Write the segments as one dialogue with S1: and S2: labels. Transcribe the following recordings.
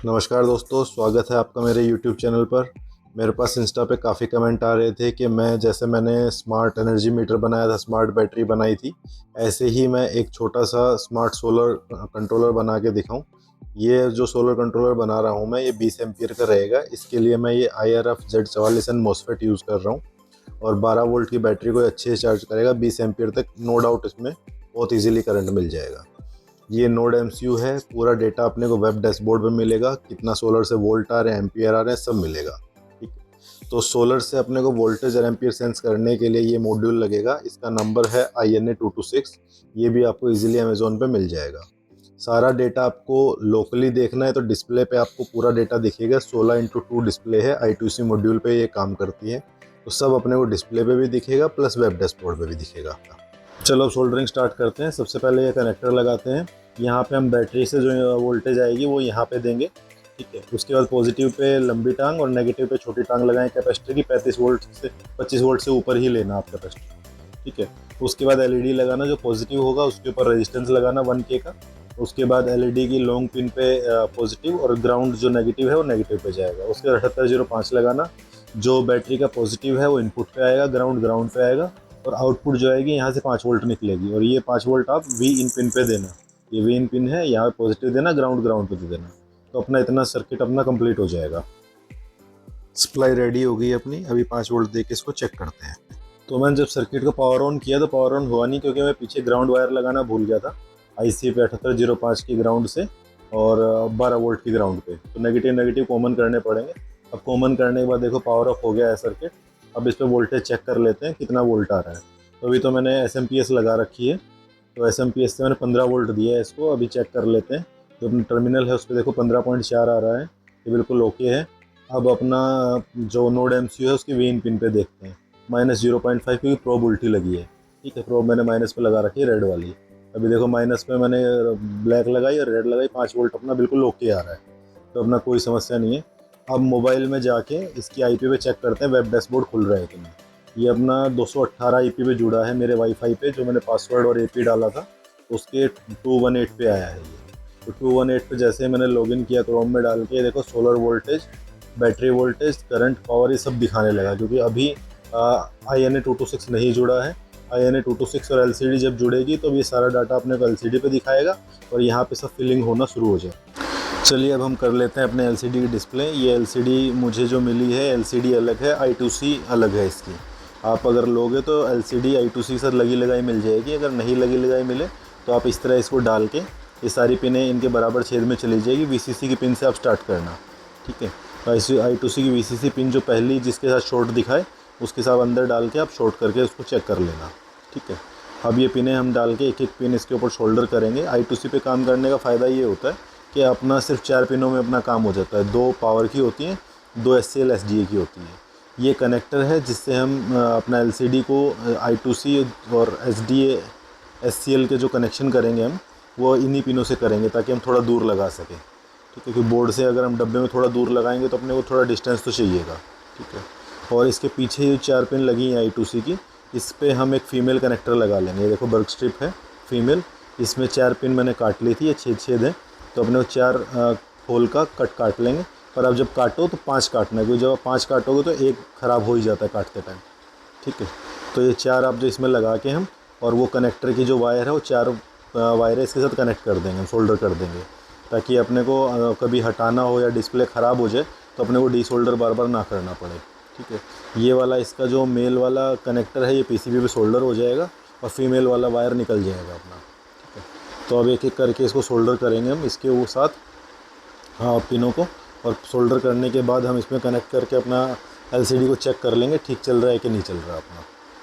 S1: नमस्कार दोस्तों, स्वागत है आपका मेरे YouTube चैनल पर। मेरे पास इंस्टा पे काफ़ी कमेंट आ रहे थे कि मैंने स्मार्ट एनर्जी मीटर बनाया था, स्मार्ट बैटरी बनाई थी, ऐसे ही मैं एक छोटा सा स्मार्ट सोलर कंट्रोलर बना के दिखाऊं। ये जो सोलर कंट्रोलर बना रहा हूं मैं, ये 20 एम्पियर का रहेगा। इसके लिए मैं ये IRF Z44N MOSFET यूज़ कर रहा हूँ और 12 वोल्ट की बैटरी को अच्छे से चार्ज करेगा 20 एम्पियर तक। नो डाउट इसमें बहुत ईजीली करंट मिल जाएगा। ये नोड MCU है, पूरा डेटा अपने को वेब डैशबोर्ड पे मिलेगा, कितना सोलर से वोल्ट आ रहे हैं, एम्पियर आ रहे हैं, सब मिलेगा। ठीक है, तो सोलर से अपने को वोल्टेज और एम्पियर सेंस करने के लिए ये मॉड्यूल लगेगा। इसका नंबर है INA226। ये भी आपको इजीली अमेजोन पे मिल जाएगा। सारा डेटा आपको लोकली देखना है तो डिस्प्ले पे आपको पूरा डेटा दिखेगा। 16x2 डिस्प्ले है, I2C मॉड्यूल पे ये काम करती है, तो सब अपने को डिस्प्ले पे भी दिखेगा प्लस वेब डैशबोर्ड पे भी दिखेगा आपका। चलो सोल्डरिंग स्टार्ट करते हैं। सबसे पहले ये कनेक्टर लगाते हैं। यहाँ पे हम बैटरी से जो वोल्टेज आएगी वो यहाँ पे देंगे। ठीक है, उसके बाद पॉजिटिव पे लंबी टांग और नेगेटिव पे छोटी टांग लगाएं कैपेसिटर की। 35 वोल्ट से 25 वोल्ट से ऊपर ही लेना आप कैपेसिटर। ठीक है, उसके बाद LED लगाना, जो पॉजिटिव होगा उसके ऊपर रेजिस्टेंस लगाना 1K का। उसके बाद LED की लॉन्ग पिन पे पॉजिटिव, और ग्राउंड जो नेगेटिव है वो नेगेटिव पे जाएगा। उसके बाद 7805 लगाना, जो बैटरी का पॉजिटिव है वो इनपुट पे आएगा, ग्राउंड ग्राउंड पे आएगा, और आउटपुट जो आएगी यहाँ से 5 वोल्ट निकलेगी। और ये 5 वोल्ट आप V इन पिन पे देना। ये V इन पिन है, यहाँ पॉजिटिव देना, ग्राउंड ग्राउंड पे दे देना। तो अपना इतना सर्किट अपना कंप्लीट हो जाएगा। सप्लाई रेडी हो गई अपनी। अभी 5 वोल्ट दे के इसको चेक करते हैं। तो मैंने जब सर्किट को पावर ऑन किया तो पावर ऑन हुआ नहीं, क्योंकि मैं पीछे ग्राउंड वायर लगाना भूल गया था। IC पे 7805 की ग्राउंड से और 12 वोल्ट की ग्राउंड पे। तो नेगेटिव नेगेटिव कॉमन करने पड़ेंगे। अब कॉमन करने के बाद देखो पावर ऑफ हो गया है सर्किट। अब इस पर वोल्टेज चेक कर लेते हैं कितना वोल्ट आ रहा है। तो अभी तो मैंने SMPS लगा रखी है, तो SMPS से मैंने 15 वोल्ट दिया है इसको। अभी चेक कर लेते हैं। जो अपना टर्मिनल है उस पर देखो 15.4 आ रहा है, ये बिल्कुल ओके है। अब अपना जो नोड MCU है उसकी V इन पिन पे देखते हैं। -0.5, क्योंकि प्रोब उल्टी लगी है। ठीक है, प्रोब मैंने माइनस पे लगा रखी है, रेड वाली। अभी देखो माइनस पे मैंने ब्लैक लगाई और रेड लगाई, 5 वोल्ट अपना बिल्कुल ओके आ रहा है। तो अपना कोई समस्या नहीं है। अब मोबाइल में जाके इसकी IP पे चेक करते हैं, वेब डैशबोर्ड खुल रहा है कि नहीं। ये अपना 218 IP पे जुड़ा है मेरे वाईफाई पे, जो मैंने पासवर्ड और AP डाला था उसके 218 पे आया है ये। तो 218 पे जैसे मैंने लॉगिन किया क्रोम में डाल के, देखो solar voltage, battery voltage, current, power, ये सब दिखाने लगा। क्योंकि अभी INA226 नहीं जुड़ा है। INA226 और LCD जब जुड़ेगी तो ये सारा डाटा अपने को LCD पे दिखाएगा और यहाँ पे सब फिलिंग होना शुरू हो जाए। चलिए अब हम कर लेते हैं अपने LCD की डिस्प्ले। ये LCD मुझे जो मिली है, LCD अलग है, I2C अलग है इसकी। आप अगर लोगे तो LCD I2C के साथ लगी लगाई मिल जाएगी। अगर नहीं लगी लगाई मिले तो आप इस तरह इसको डाल के, ये सारी पिनें इनके बराबर छेद में चली जाएगी। VCC की पिन से आप स्टार्ट करना। ठीक है, I2C की VCC पिन जो पहली जिसके साथ शॉर्ट दिखाए उसके साथ अंदर डाल के आप शॉर्ट करके उसको चेक कर लेना। ठीक है, अब ये पिनें हम डाल के एक एक पिन इसके ऊपर शोल्डर करेंगे। I2C पे काम करने का फ़ायदा ये होता है कि अपना सिर्फ 4 पिनों में अपना काम हो जाता है। 2 पावर की होती हैं, 2 SCL SDA की होती हैं। ये कनेक्टर है जिससे हम अपना LCD को I2C और SDA SCL के जो कनेक्शन करेंगे हम, वो इन्हीं पिनों से करेंगे ताकि हम थोड़ा दूर लगा सकें। ठीक है, क्योंकि बोर्ड से अगर हम डब्बे में थोड़ा दूर लगाएंगे तो अपने को थोड़ा डिस्टेंस तो चाहिएगा। ठीक है, और इसके पीछे ये 4 पिन लगी हैं I2C की, इस पे हम एक फ़ीमेल कनेक्टर लगा लेंगे। देखो बर्क स्ट्रिप है फीमेल, इसमें 4 पिन मैंने काट ली थी, ये छेद है। तो अपने को 4 होल का कट काट लेंगे। पर अब जब काटो तो 5 काटना है, क्योंकि जब आप 5 काटोगे तो एक ख़राब हो ही जाता है काटते टाइम। ठीक है, तो ये 4 आप जो इसमें लगा के हम, और वो कनेक्टर की जो वायर है वो 4 वायर इसके साथ कनेक्ट कर देंगे, हम सोल्डर कर देंगे, ताकि अपने को कभी हटाना हो या डिस्प्ले ख़राब हो जाए तो अपने को डीसोल्डर बार बार ना करना पड़े। ठीक है, ये वाला इसका जो मेल वाला कनेक्टर है ये PCB पे सोल्डर हो जाएगा और फीमेल वाला वायर निकल जाएगा अपना। ठीक है, तो अब एक एक करके इसको सोल्डर करेंगे हम इसके वो साथ, हाँ, पिनों को। और सोल्डर करने के बाद हम इसमें कनेक्ट करके अपना LCD को चेक कर लेंगे ठीक चल रहा है कि नहीं चल रहा अपना।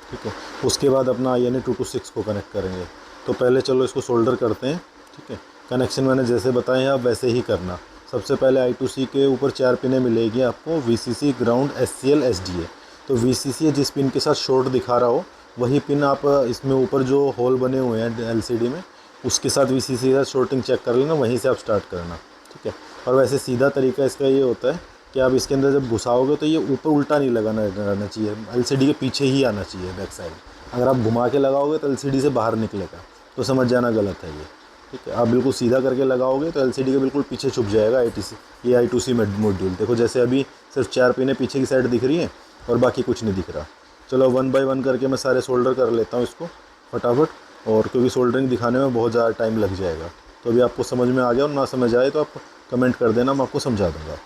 S1: ठीक है, उसके बाद अपना INA226 को कनेक्ट करेंगे। तो पहले चलो इसको सोल्डर करते हैं। ठीक है, कनेक्शन मैंने जैसे बताए हैं आप वैसे ही करना। सबसे पहले I2C के ऊपर 4 पिनें मिलेगी आपको, VCC, ग्राउंड, SCL, SDA। तो VCC जिस पिन के साथ शॉर्ट दिखा रहा हो वही पिन आप इसमें ऊपर जो होल बने हुए हैं LCD में उसके साथ VCC के साथ शॉर्टिंग चेक कर लेना, वहीं से आप स्टार्ट करना। ठीक है, और वैसे सीधा तरीका इसका ये होता है कि आप इसके अंदर जब घुसाओगे तो ये ऊपर उल्टा नहीं लगाना रहना चाहिए, LCD के पीछे ही आना चाहिए बैक साइड। अगर आप घुमा के लगाओगे तो LCD से बाहर निकलेगा, तो समझ जाना गलत है ये। ठीक है। आप बिल्कुल सीधा करके लगाओगे तो एलसीडी के बिल्कुल पीछे छुप जाएगा आईटीसी ये I2C मॉड्यूल। देखो जैसे अभी सिर्फ 4 पिनें पीछे की साइड दिख रही हैं और बाकी कुछ नहीं दिख रहा। चलो 1 बाय 1 करके मैं सारे सोल्डर कर लेता हूँ इसको फटाफट, और क्योंकि सोल्डरिंग दिखाने में बहुत ज़्यादा टाइम लग जाएगा। तो अभी आपको समझ में आ गया, और ना समझ आए तो आप कमेंट कर देना, मैं आपको समझा दूँगा।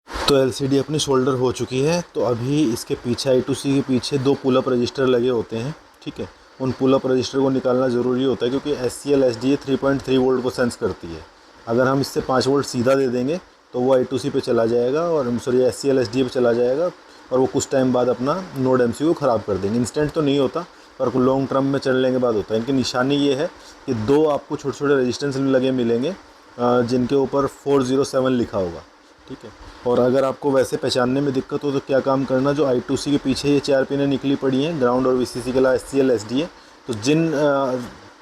S1: तो एलसीडी अपनी सोल्डर हो चुकी है। तो अभी इसके पीछे I2C के पीछे 2 पुल अप रजिस्टर लगे होते हैं, ठीक है। उन पुल अप रजिस्टर को निकालना ज़रूरी होता है, क्योंकि SCL SDA 3.3 वोल्ट को सेंस करती है। अगर हम इससे 5 वोल्ट सीधा दे देंगे तो वो I2C पे चला जाएगा, और सॉरी SCL SDA पे चला जाएगा, और वो कुछ टाइम बाद अपना नोड MCU को ख़राब कर देंगे। इंस्टेंट तो नहीं होता, पर लॉन्ग टर्म में चलने के बाद होता है। इनकी निशानी ये है कि 2 आपको छोटे छोटे रेजिस्टेंस लगे मिलेंगे, जिनके ऊपर 407 लिखा होगा, ठीक है। और अगर आपको वैसे पहचानने में दिक्कत हो तो क्या काम करना, जो I2C के पीछे ये 4 पिनें निकली पड़ी हैं ग्राउंड और VCC के अलावा SCL SDA, तो जिन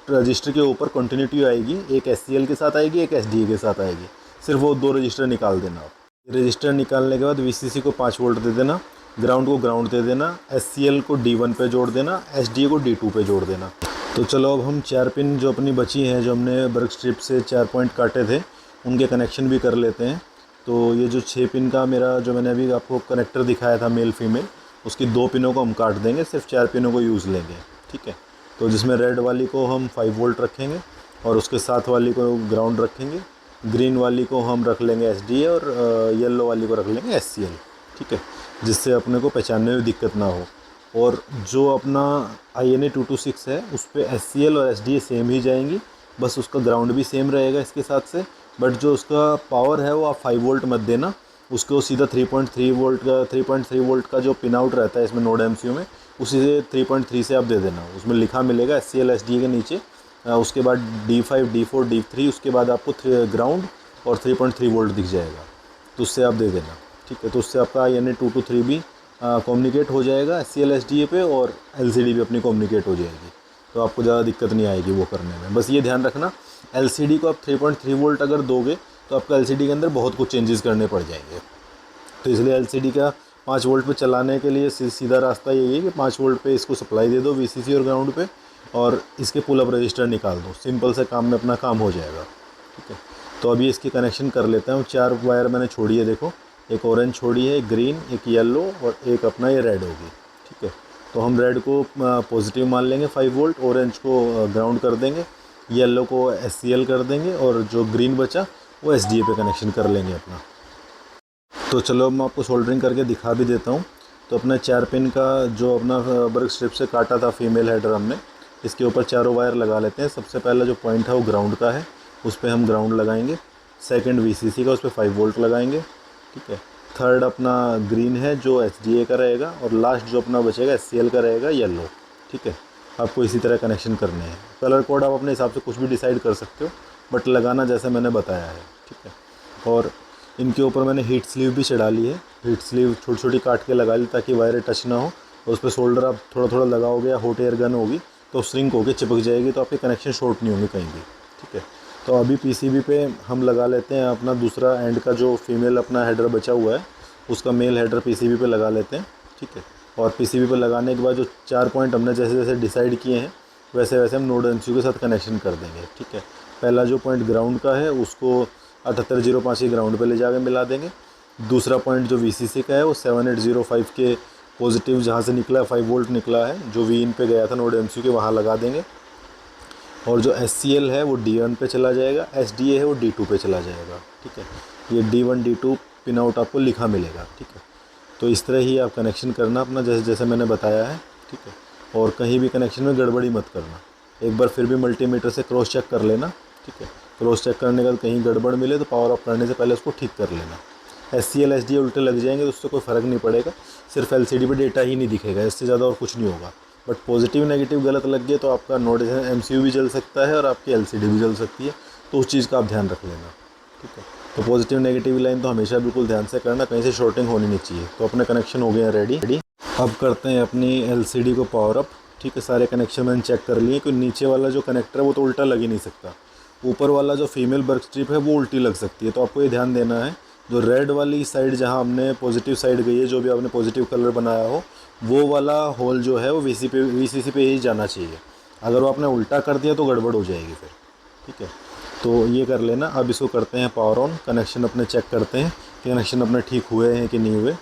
S1: रजिस्टर के ऊपर कंटिन्यूटी आएगी, एक SCL के साथ आएगी, एक SDA के साथ आएगी, सिर्फ वो 2 रजिस्टर निकाल देना आप। रजिस्टर निकालने के बाद VCC को 5 वोल्ट दे देना, ग्राउंड को ग्राउंड दे देना, SCL को D1 पे जोड़ देना, SDA को D2 पे जोड़ देना। तो चलो अब हम 4 पिन जो अपनी बची हैं, जो हमने वर्क स्ट्रिप से 4 पॉइंट काटे थे, उनके कनेक्शन भी कर लेते हैं। तो ये जो 6 पिन का मेरा, जो मैंने अभी आपको कनेक्टर दिखाया था मेल फीमेल, उसकी 2 पिनों को हम काट देंगे, सिर्फ 4 पिनों को यूज़ लेंगे, ठीक है। तो जिसमें रेड वाली को हम 5 वोल्ट रखेंगे, और उसके साथ वाली को ग्राउंड रखेंगे, ग्रीन वाली को हम रख लेंगे SDA, और येलो वाली को रख लेंगे SCL, ठीक है, जिससे अपने को पहचानने में दिक्कत ना हो। और जो अपना INA 226 है, उस पर SCL और SDA सेम ही जाएंगी, बस उसका ग्राउंड भी सेम रहेगा इसके साथ से। बट जो उसका पावर है वो आप 5 वोल्ट मत देना, उसको सीधा 3.3 वोल्ट का जो पिन आउट रहता है इसमें नोड MCU में, उसी से 3.3 से आप दे देना। उसमें लिखा मिलेगा SCL SDA के नीचे, उसके बाद D5 D4 D3, उसके बाद आपको ग्राउंड और 3.3 वोल्ट दिख जाएगा, तो उससे आप दे देना, ठीक है। तो उससे आपका INA 223 भी कम्युनिकेट हो जाएगा SCL SDA पे, और LCD भी अपनी कम्युनिकेट हो जाएगी। तो आपको ज़्यादा दिक्कत नहीं आएगी वो करने में। बस ये ध्यान रखना, LCD को आप 3.3 वोल्ट अगर दोगे तो आपका LCD के अंदर बहुत कुछ चेंजेस करने पड़ जाएंगे। तो इसलिए LCD का 5 वोल्ट पे चलाने के लिए सीधा रास्ता यही है कि 5 वोल्ट पे इसको सप्लाई दे दो VCC और ग्राउंड पे, और इसके पुल अप रजिस्टर निकाल दो। सिंपल से काम में अपना काम हो जाएगा, ठीक है। तो अभी इसकी कनेक्शन कर लेता हूँ। 4 वायर मैंने छोड़ी है, देखो, एक ऑरेंज छोड़ी है, एक ग्रीन, एक येलो, और एक अपना ये रेड होगी, ठीक है। तो हम रेड को पॉजिटिव मान लेंगे 5 वोल्ट, ऑरेंज को ग्राउंड कर देंगे, येलो को SCL कर देंगे, और जो ग्रीन बचा वो SDA पे कनेक्शन कर लेंगे अपना। तो चलो मैं आपको सोल्डरिंग करके दिखा भी देता हूँ। तो अपना 4 पिन का जो अपना वर्क स्ट्रिप से काटा था फीमेल हेडर हमने, इसके ऊपर चारों वायर लगा लेते हैं। सबसे पहला जो पॉइंट है वो ग्राउंड का है, उस पर हम ग्राउंड लगाएंगे। सेकंड VCC का, उस पर 5 वोल्ट लगाएंगे, ठीक है। थर्ड अपना ग्रीन है जो SDA का रहेगा, और लास्ट जो अपना बचेगा SCL का रहेगा, येलो, ठीक है। आपको इसी तरह कनेक्शन करने हैं। कलर कोड आप अपने हिसाब से कुछ भी डिसाइड कर सकते हो, बट लगाना जैसे मैंने बताया है, ठीक है। और इनके ऊपर मैंने हीट स्लीव भी चढ़ा ली है। हीट स्लीव छोटी छोटी काट के लगा ली ताकि वायरें टच ना हो, और उस पर सोल्डर आप थोड़ा थोड़ा लगाओगे, या हॉट एयर गन होगी तो श्रिंक होकर चिपक जाएगी, तो आपके कनेक्शन शॉर्ट नहीं होंगे कहीं भी, ठीक है। तो अभी PCB पे हम लगा लेते हैं अपना दूसरा एंड का, जो फीमेल अपना हेडर बचा हुआ है उसका मेल हेडर PCB पे लगा लेते हैं, ठीक है। और PCB पे लगाने के बाद जो 4 पॉइंट हमने जैसे जैसे डिसाइड किए हैं, वैसे वैसे हम नोड MCU के साथ कनेक्शन कर देंगे, ठीक है। पहला जो पॉइंट ग्राउंड का है उसको 7805 के ग्राउंड पे ले जाके मिला देंगे। दूसरा पॉइंट जो VCC का है वो 7805 के पॉजिटिव जहाँ से निकला है, 5 वोल्ट निकला है, जो Vin पे गया था नोड MCU के, वहाँ लगा देंगे। और जो SCL है वो D1 पे चला जाएगा, SDA है वो D2 पे चला जाएगा, ठीक है। ये D1 D2 पिन आउट आपको लिखा मिलेगा, ठीक है। तो इस तरह ही आप कनेक्शन करना अपना, जैसे जैसे मैंने बताया है, ठीक है। और कहीं भी कनेक्शन में गड़बड़ी मत करना। एक बार फिर भी मल्टीमीटर से क्रॉस चेक कर लेना, ठीक है। क्रॉस चेक करने के बाद कहीं गड़बड़ मिले तो पावर ऑफ करने से पहले उसको ठीक कर लेना। SCL SDA उल्टे लग जाएंगे तो उससे कोई फ़र्क नहीं पड़ेगा, सिर्फ LCD पे डेटा ही नहीं दिखेगा, इससे ज़्यादा और कुछ नहीं होगा। बट पॉजिटिव नेगेटिव गलत लग गया तो आपका नोड MCU भी जल सकता है और आपकी LCD भी जल सकती है, तो उस चीज़ का आप ध्यान रख लेना, ठीक है। तो पॉजिटिव नेगेटिव लाइन तो हमेशा बिल्कुल ध्यान से करना, कहीं से शॉर्टिंग होनी नहीं चाहिए। तो अपने कनेक्शन हो गए हैं रेडी। अब करते हैं अपनी LCD को पावर अप, ठीक है, सारे कनेक्शन मैंने चेक कर लिए, क्योंकि नीचे वाला जो कनेक्टर है वो तो उल्टा लग ही नहीं सकता, ऊपर वाला जो फीमेल बर्क स्ट्रिप है वो उल्टी लग सकती है। तो आपको ये ध्यान देना है, जो रेड वाली साइड जहाँ हमने पॉजिटिव साइड गई है, जो भी आपने पॉजिटिव कलर बनाया हो, वो वाला होल जो है वो वीसीसी पे ही जाना चाहिए। अगर वो आपने उल्टा कर दिया तो गड़बड़ हो जाएगी फिर। ठीक है, तो ये कर लेना। अब इसको करते हैं पावर ऑन, कनेक्शन अपने चेक करते हैं कि कनेक्शन अपने ठीक हुए हैं कि नहीं हुए।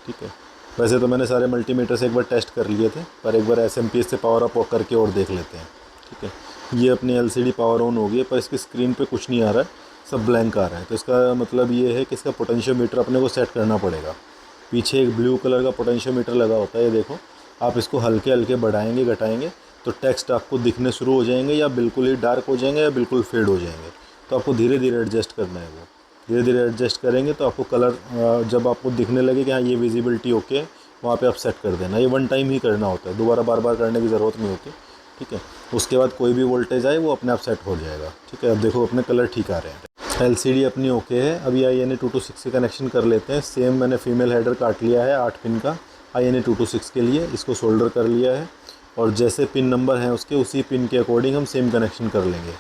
S1: ठीक है, वैसे तो मैंने सारे मल्टीमीटर से एक बार टेस्ट कर लिए थे, पर एक बार एसएमपीएस से पावर अप करके और देख लेते हैं। ठीक है, ये अपनी एलसीडी पावर ऑन हो गई है, पर इसकी स्क्रीन पे कुछ नहीं आ रहा है, सब ब्लैंक आ रहा है। तो इसका मतलब ये है कि इसका पोटेंशियोमीटर अपने को सेट करना पड़ेगा। पीछे एक ब्लू कलर का पोटेंशियोमीटर लगा होता है, ये देखो। आप इसको हल्के हल्के बढ़ाएंगे घटाएंगे तो टेक्स्ट आपको दिखने शुरू हो जाएंगे, या बिल्कुल ही डार्क हो जाएंगे, या बिल्कुल फेड हो जाएंगे। तो आपको धीरे धीरे एडजस्ट करना है, वो धीरे धीरे एडजस्ट करेंगे तो आपको कलर जब आपको दिखने लगे कि हाँ ये विजिबिलिटी ओके है, वहाँ पे आप सेट कर देना। ये वन टाइम ही करना होता है, दोबारा बार बार करने की ज़रूरत नहीं होती। ठीक है, उसके बाद कोई भी वोल्टेज आए वो अपने आप सेट हो जाएगा। ठीक है, अब देखो अपने कलर ठीक आ रहे हैं। एलसीडी अपनी ओके है। अभी INA 226 से कनेक्शन कर लेते हैं। सेम मैंने फीमेल हेडर काट लिया है 8 पिन का INA 226 के लिए, इसको सोल्डर कर लिया है। और जैसे पिन नंबर हैं उसके, उसी पिन के अकॉर्डिंग हम सेम कनेक्शन कर लेंगे।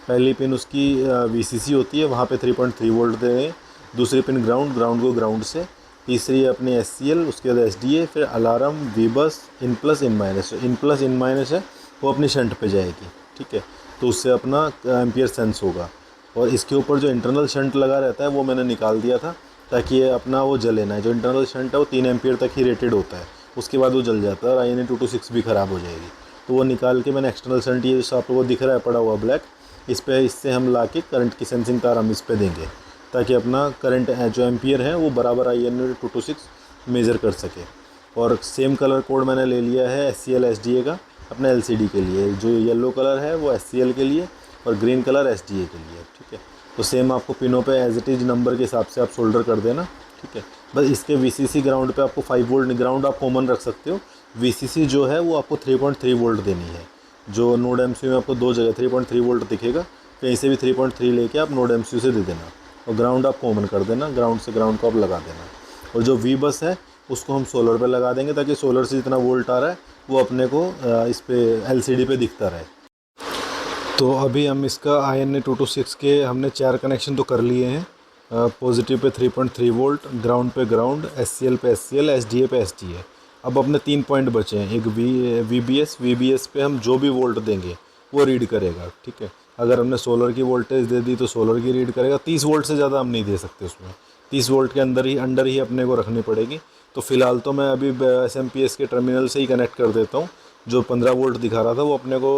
S1: पहली पिन उसकी VCC होती है, वहाँ पे 3.3 वोल्ट देंगे। दूसरी पिन ग्राउंड, ग्राउंड को ग्राउंड से। तीसरी अपनी SCL, उसके बाद SDA, फिर alarm, VBUS, in plus in minus. In plus in minus है वो अपनी शंट पे जाएगी। ठीक है, तो उससे अपना एम्पियर सेंस होगा। और इसके ऊपर जो इंटरनल शंट लगा रहता है वो मैंने निकाल दिया था, ताकि ये अपना वो जले ना। जो इंटरनल शंट है वो 3 एम्पियर तक ही रेटेड होता है, उसके बाद वो जल जाता है और INA 226 भी ख़राब हो जाएगी। तो वो निकाल के मैंने एक्सटर्नल शंट, ये जो आप लोगों को दिख रहा है पड़ा हुआ ब्लैक, इस पे, इससे हम ला के करंट की सेंसिंग तार हम इस पे देंगे, ताकि अपना करंट जो एम्पियर है वो बराबर INA 226 मेज़र कर सके। और सेम कलर कोड मैंने ले लिया है SCL SDA का अपने LCD के लिए। जो येलो कलर है वो SCL के लिए और ग्रीन कलर SDA के लिए। ठीक है, तो सेम आपको पिनों पे एज इट इज़ नंबर के हिसाब से आप सोल्डर कर देना। ठीक है, बस इसके VCC ग्राउंड पे आपको 5 वोल्ट, ग्राउंड आप कॉमन रख सकते हो। VCC जो है वो आपको 3.3 वोल्ट देनी है। जो नोड MCU में आपको दो जगह 3.3 वोल्ट दिखेगा, कहीं से भी 3.3 लेके आप नोड MCU से दे देना, और ग्राउंड आप कॉमन कर देना, ग्राउंड से ग्राउंड को आप लगा देना। और जो V बस है उसको हम सोलर पे लगा देंगे, ताकि सोलर से जितना वोल्ट आ रहा है वो अपने को इस पे LCD पे दिखता रहे। तो अभी हम इसका INA 226 के हमने 4 कनेक्शन तो कर लिए हैं। पॉजिटिव पे 3.3 वोल्ट, ग्राउंड पे ग्राउंड, SCL पे SCL, SDA पे SDA। अब अपने 3 पॉइंट बचे हैं। एक VBS पे हम जो भी वोल्ट देंगे वो रीड करेगा। ठीक है, अगर हमने सोलर की वोल्टेज दे दी तो सोलर की रीड करेगा। 30 वोल्ट से ज़्यादा हम नहीं दे सकते उसमें, 30 वोल्ट के अंदर ही अपने को रखनी पड़ेगी। तो फिलहाल तो मैं अभी SMPS के टर्मिनल से ही कनेक्ट कर देता हूँ। जो 15 वोल्ट दिखा रहा था वो अपने को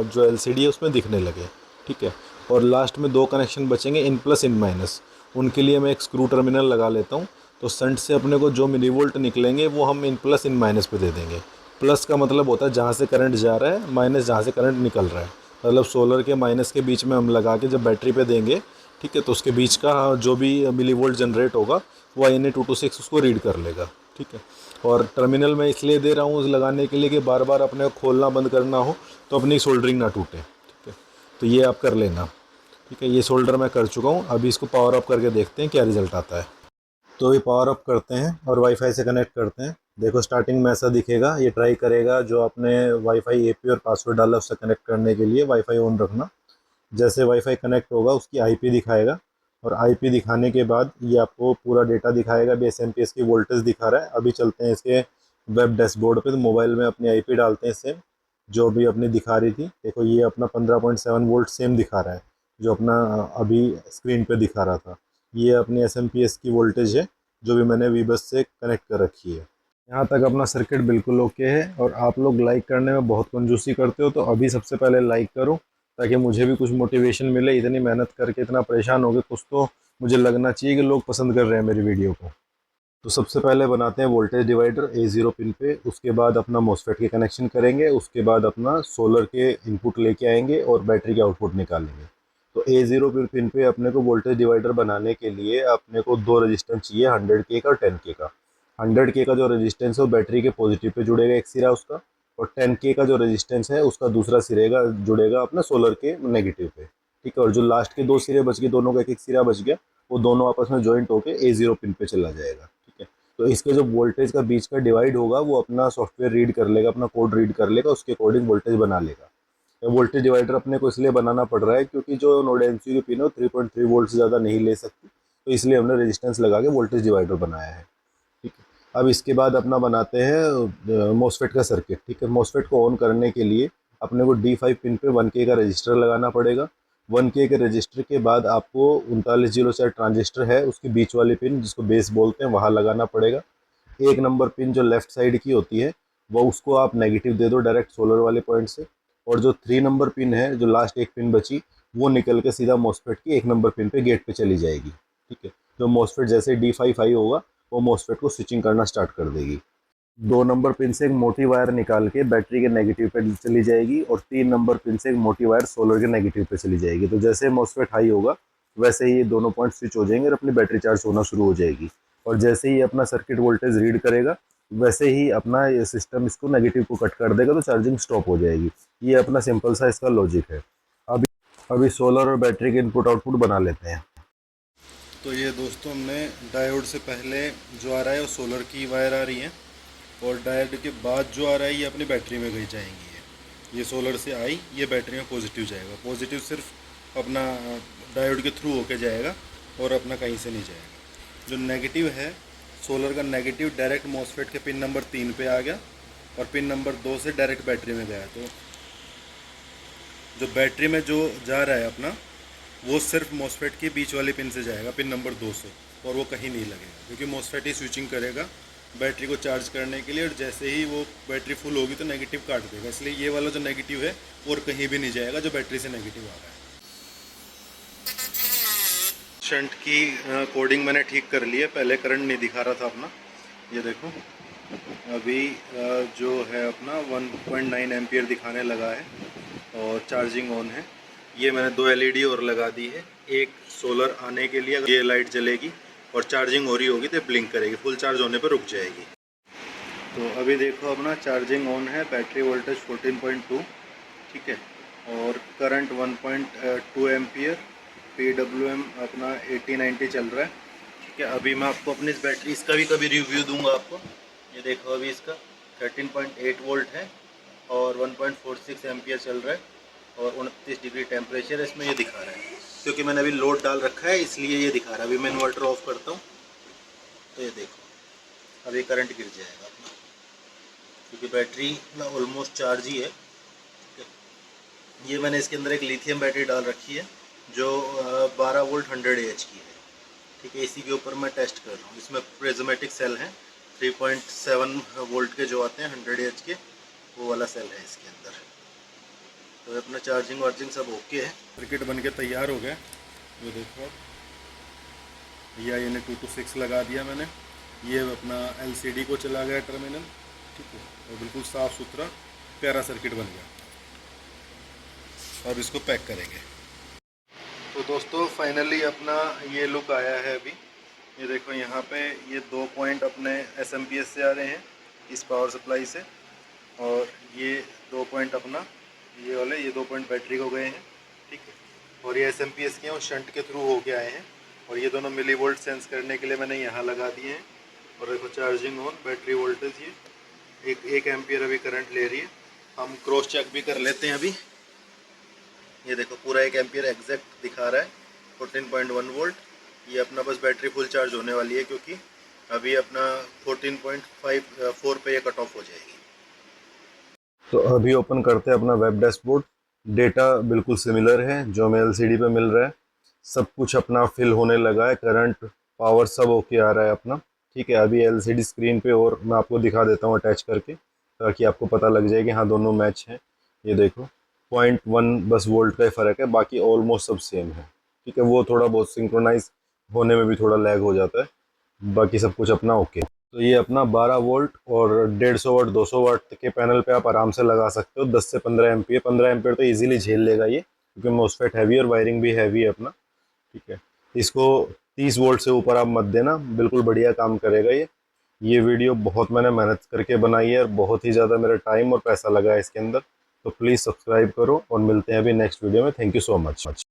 S1: जो LCD है उसमें दिखने लगे। ठीक है, और लास्ट में 2 कनेक्शन बचेंगे इन प्लस इन माइनस, उनके लिए मैं एक स्क्रू टर्मिनल लगा लेता हूँ। तो संट से अपने को जो मिली वोल्ट निकलेंगे वो हम इन प्लस इन माइनस पे दे देंगे। प्लस का मतलब होता है जहाँ से करंट जा रहा है, माइनस जहाँ से करंट निकल रहा है। मतलब सोलर के माइनस के बीच में हम लगा के जब बैटरी पे देंगे, ठीक है, तो उसके बीच का जो भी मिली वोल्ट जनरेट होगा वो INA 226 उसको रीड कर लेगा। ठीक है, और टर्मिनल मैं इसलिए दे रहा हूँ उस लगाने के लिए कि बार बार अपने को खोलना बंद करना हो तो अपनी सोल्डरिंग ना टूटे। ठीक है, तो ये आप कर लेना। ठीक है, ये सोल्डर मैं कर चुका हूँ। अभी इसको पावर अप करके देखते हैं क्या रिज़ल्ट आता है। तो अभी पावर अप करते हैं और वाईफाई से कनेक्ट करते हैं। देखो स्टार्टिंग में ऐसा दिखेगा, ये ट्राई करेगा जो आपने वाईफाई AP और पासवर्ड डाला उससे कनेक्ट करने के लिए वाईफाई ऑन रखना। जैसे वाईफाई कनेक्ट होगा उसकी IP दिखाएगा, और IP दिखाने के बाद ये आपको पूरा डेटा दिखाएगा। अभी SMPS की वोल्टेज दिखा रहा है। अभी चलते हैं इसके वेब डैशबोर्ड पे, तो मोबाइल में अपनी IP डालते हैं सेम जो अभी अपनी दिखा रही थी। देखो ये अपना 15.7 वोल्ट सेम दिखा रहा है जो अपना अभी स्क्रीन पे दिखा रहा था। ये अपनी SMPS की वोल्टेज है जो भी मैंने वीबस से कनेक्ट कर रखी है। यहाँ तक अपना सर्किट बिल्कुल ओके है। और आप लोग लाइक करने में बहुत कंजूसी करते हो, तो अभी सबसे पहले लाइक करो ताकि मुझे भी कुछ मोटिवेशन मिले। इतनी मेहनत करके इतना परेशान हो गए, कुछ तो मुझे लगना चाहिए कि लोग पसंद कर रहे हैं मेरी वीडियो को। तो सबसे पहले बनाते हैं वोल्टेज डिवाइडर A0 पिन पे, उसके बाद अपना मॉसफेट के कनेक्शन करेंगे, उसके बाद अपना सोलर के इनपुट लेके आएंगे और बैटरी के आउटपुट निकालेंगे। तो A0 पिन पे अपने को वोल्टेज डिवाइडर बनाने के लिए अपने को 2 रजिस्टेंस चाहिए, 100K का और 10K का। 100K का जो रजिस्टेंस है वो बैटरी के पॉजिटिव पे जुड़ेगा एक सिरा उसका, और 10K का जो रजिस्टेंस है उसका दूसरा सिरेगा जुड़ेगा अपना सोलर के नेगेटिव पे। ठीक है, और जो लास्ट के 2 सिरे बच गए, दोनों का एक एक सिरा बच गया, वो दोनों आपस में ज्वाइंट होकर A0 पिन पे चला जाएगा। ठीक है, तो इसके जो वोल्टेज का बीच का डिवाइड होगा वो अपना सॉफ्टवेयर रीड कर लेगा, अपना कोड रीड कर लेगा, उसके अकॉर्डिंग वोल्टेज बना लेगा। वोल्टेज डिवाइडर अपने को इसलिए बनाना पड़ रहा है क्योंकि जो नोड एमसीयू की पिन है वो 3.3 वोल्ट से ज़्यादा नहीं ले सकती, तो इसलिए हमने रेजिस्टेंस लगा के वोल्टेज डिवाइडर बनाया है। ठीक है, अब इसके बाद अपना बनाते हैं मोसफेट का सर्किट। ठीक है, मोसफेट को ऑन करने के लिए अपने को D5 पिन पे 1K का रजिस्टर लगाना पड़ेगा। 1K के रजिस्टर के बाद आपको 3907 ट्रांजिस्टर है उसकी बीच वाली पिन जिसको बेस बोलते हैं वहाँ लगाना पड़ेगा। एक नंबर पिन जो लेफ्ट साइड की होती है वो उसको आप नेगेटिव दे दो डायरेक्ट सोलर वाले पॉइंट से, और जो 3 नंबर पिन है जो लास्ट एक पिन बची वो निकल के सीधा मोसफेट की 1 नंबर पिन पे गेट पे चली जाएगी। ठीक है, जो मोसफेट जैसे D5 हाई होगा वो मोसफेट को स्विचिंग करना स्टार्ट कर देगी। 2 नंबर पिन से एक मोटी वायर निकाल के बैटरी के नेगेटिव पे चली जाएगी और 3 नंबर पिन से एक मोटी वायर सोलर के नेगेटिव पे चली जाएगी। तो जैसे मोसफेट हाई होगा वैसे ही ये दोनों पॉइंट स्विच हो जाएंगे और अपनी बैटरी चार्ज होना शुरू हो जाएगी। और जैसे ही अपना सर्किट वोल्टेज रीड करेगा वैसे ही अपना ये सिस्टम इसको नेगेटिव को कट कर देगा तो चार्जिंग स्टॉप हो जाएगी। ये अपना सिंपल सा इसका लॉजिक है। अभी अभी सोलर और बैटरी के इनपुट आउटपुट बना लेते हैं।
S2: तो ये दोस्तों हमने डायोड से पहले जो आ रहा है वो सोलर की वायर आ रही है, और डायोड के बाद जो आ रहा है ये अपनी बैटरी में गई जाएंगी। ये सोलर से आई, ये बैटरी में पॉजिटिव जाएगा। पॉजिटिव सिर्फ अपना डायोड के थ्रू होके जाएगा और अपना कहीं से नहीं जाएगा। जो नेगेटिव है सोलर का, नेगेटिव डायरेक्ट मॉसफेट के पिन नंबर 3 पे आ गया और पिन नंबर 2 से डायरेक्ट बैटरी में गया। तो जो बैटरी में जो जा रहा है अपना वो सिर्फ मॉसफेट की बीच वाली पिन से जाएगा, पिन नंबर 2 से, और वो कहीं नहीं लगेगा क्योंकि मॉसफेट ही स्विचिंग करेगा बैटरी को चार्ज करने के लिए, और जैसे ही वो बैटरी फुल होगी तो नेगेटिव काट देगा। इसलिए ये वाला जो नेगेटिव है और कहीं भी नहीं जाएगा जो बैटरी से नेगेटिव आ रहा है। शंट की कोडिंग मैंने ठीक कर ली है, पहले करंट नहीं दिखा रहा था अपना। ये देखो अभी जो है अपना 1.9 एम्पियर दिखाने लगा है और चार्जिंग ऑन है। ये मैंने 2 एलईडी और लगा दी है, एक सोलर आने के लिए ये लाइट जलेगी और चार्जिंग हो रही होगी तो ब्लिंक करेगी, फुल चार्ज होने पर रुक जाएगी। तो अभी देखो अपना चार्जिंग ऑन है, बैटरी वोल्टेज 14.2, ठीक है, और करंट 1.2 एम्पियर, PWM अपना 80-90 चल रहा है। ठीक है, अभी मैं आपको अपनी इस बैटरी इसका भी कभी रिव्यू दूंगा आपको। ये देखो अभी इसका 13.8 वोल्ट है और 1.46 एम्पियर चल रहा है और 29 डिग्री टेम्परेचर है इसमें, ये दिखा रहा है क्योंकि मैंने अभी लोड डाल रखा है इसलिए ये दिखा रहा है। अभी मैं इन्वर्टर ऑफ करता हूँ तो ये देखो अभी करंट गिर जाएगा अपना, क्योंकि बैटरी ना ऑलमोस्ट चार्ज ही है। ये मैंने इसके अंदर एक लिथियम बैटरी डाल रखी है जो 12 वोल्ट 100 AH की है। ठीक है, इसी के ऊपर मैं टेस्ट कर रहा हूँ। इसमें प्रिज्मेटिक सेल हैं 3.7 वोल्ट के जो आते हैं 100 AH के, वो वाला सेल है इसके अंदर। तो अपना चार्जिंग वार्जिंग सब ओके है, सर्किट बन के तैयार हो गया। ये देखो आप, ये 2 to 6 लगा दिया मैंने। ये अपना LCD को चला गया टर्मिनल, ठीक है, और बिल्कुल साफ़ सुथरा प्यारा सर्किट बन गया। अब इसको पैक करेंगे। तो दोस्तों फाइनली अपना ये लुक आया है अभी। ये देखो यहाँ पे ये 2 पॉइंट अपने SMPS से आ रहे हैं इस पावर सप्लाई से, और ये 2 पॉइंट अपना ये वाले, ये 2 पॉइंट बैटरी को गए हैं। ठीक है, और ये SMPS के हैं और शंट के थ्रू होके आए हैं, और ये दोनों मिली वोल्ट सेंस करने के लिए मैंने यहाँ लगा दिए हैं। और देखो चार्जिंग ऑन, बैटरी वोल्टेज ये 1 एम्पियर अभी करंट ले रही है। हम क्रॉस चेक भी कर लेते हैं अभी। ये देखो पूरा 1 एम्पियर एग्जैक्ट दिखा रहा है, 14.1 वोल्ट। ये अपना बस बैटरी फुल चार्ज होने वाली है क्योंकि अभी अपना 14.54 पे ये कट ऑफ हो जाएगी।
S1: तो अभी ओपन करते हैं अपना वेब डैशबोर्ड। डेटा बिल्कुल सिमिलर है जो हमें LCD पे मिल रहा है, सब कुछ अपना फिल होने लगा है, करंट पावर सब ओके आ रहा है अपना। ठीक है, अभी LCD स्क्रीन पे और मैं आपको दिखा देता हूँ अटैच करके ताकि आपको पता लग जाए कि हाँ दोनों मैच हैं। ये देखो 0.1 बस वोल्ट का ही फ़र्क है, बाकी ऑलमोस्ट सब सेम है। ठीक है, वो थोड़ा बहुत सिंक्रोनाइज होने में भी थोड़ा लैग हो जाता है, बाकी सब कुछ अपना ओके। तो ये अपना 12 वोल्ट और 150 वाट 200 वाट के पैनल पे आप आराम से लगा सकते हो। 10 से 15 एम्पियर, 15 एम्पियर तो इजीली झेल लेगा ये क्योंकि मोसफेट हैवी और वायरिंग भी हैवी है अपना। ठीक है, इसको 30 वोल्ट से ऊपर आप मत देना, बिल्कुल बढ़िया काम करेगा ये वीडियो बहुत मैंने मेहनत करके बनाई है और बहुत ही ज़्यादा मेरा टाइम और पैसा लगा है इसके अंदर। तो प्लीज़ सब्सक्राइब करो और मिलते हैं अभी नेक्स्ट वीडियो में। Thank you so much.